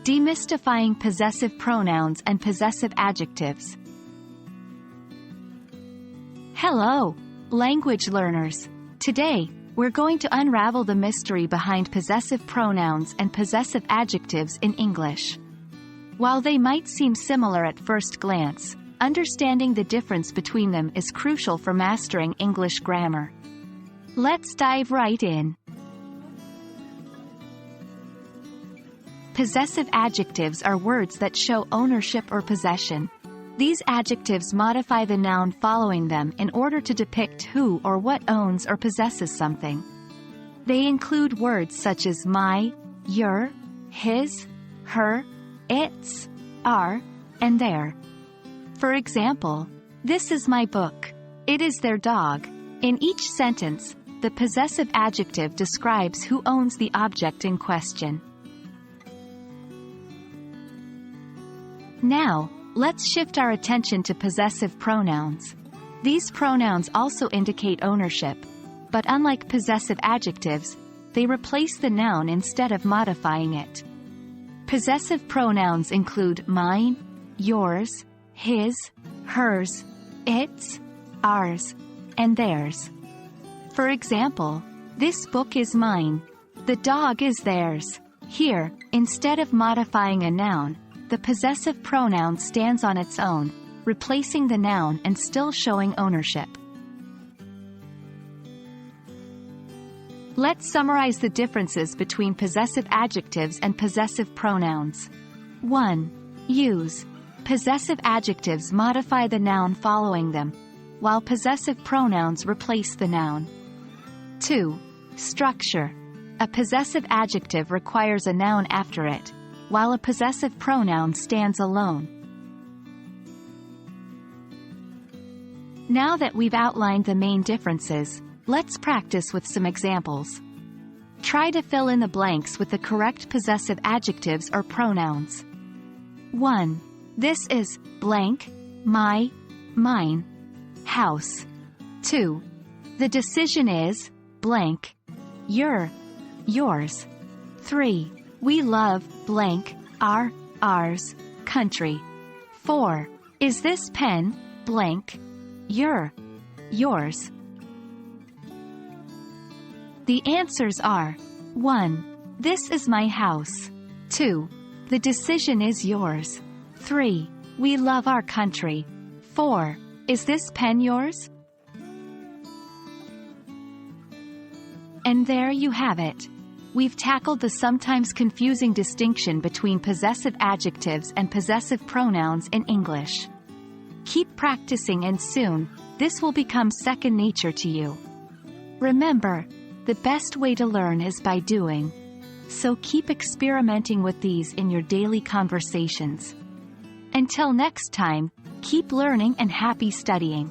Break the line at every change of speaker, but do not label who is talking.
Demystifying Possessive Pronouns and Possessive Adjectives. Hello, language learners. Today, we're going to unravel the mystery behind possessive pronouns and possessive adjectives in English. While they might seem similar at first glance, understanding the difference between them is crucial for mastering English grammar. Let's dive right in. Possessive adjectives are words that show ownership or possession. These adjectives modify the noun following them in order to depict who or what owns or possesses something. They include words such as my, your, his, her, its, our, and their. For example, this is my book. It is their dog. In each sentence, the possessive adjective describes who owns the object in question. Now, let's shift our attention to possessive pronouns. These pronouns also indicate ownership, but unlike possessive adjectives, they replace the noun instead of modifying it. Possessive pronouns include mine, yours, his, hers, its, ours, and theirs. For example, this book is mine. The dog is theirs. Here, instead of modifying a noun, the possessive pronoun stands on its own, replacing the noun and still showing ownership. Let's summarize the differences between possessive adjectives and possessive pronouns. 1. Use. Possessive adjectives modify the noun following them, while possessive pronouns replace the noun. 2. Structure. A possessive adjective requires a noun after it, while a possessive pronoun stands alone. Now that we've outlined the main differences, let's practice with some examples. Try to fill in the blanks with the correct possessive adjectives or pronouns. 1. This is blank, my, mine, house. 2. The decision is blank, your, yours. 3. We love blank, our, ours, country. 4. Is this pen blank, your, yours? The answers are 1. This is my house. 2. The decision is yours. 3. We love our country. 4. Is this pen yours? And there you have it. We've tackled the sometimes confusing distinction between possessive adjectives and possessive pronouns in English. Keep practicing and soon, this will become second nature to you. Remember, the best way to learn is by doing. So keep experimenting with these in your daily conversations. Until next time, keep learning and happy studying.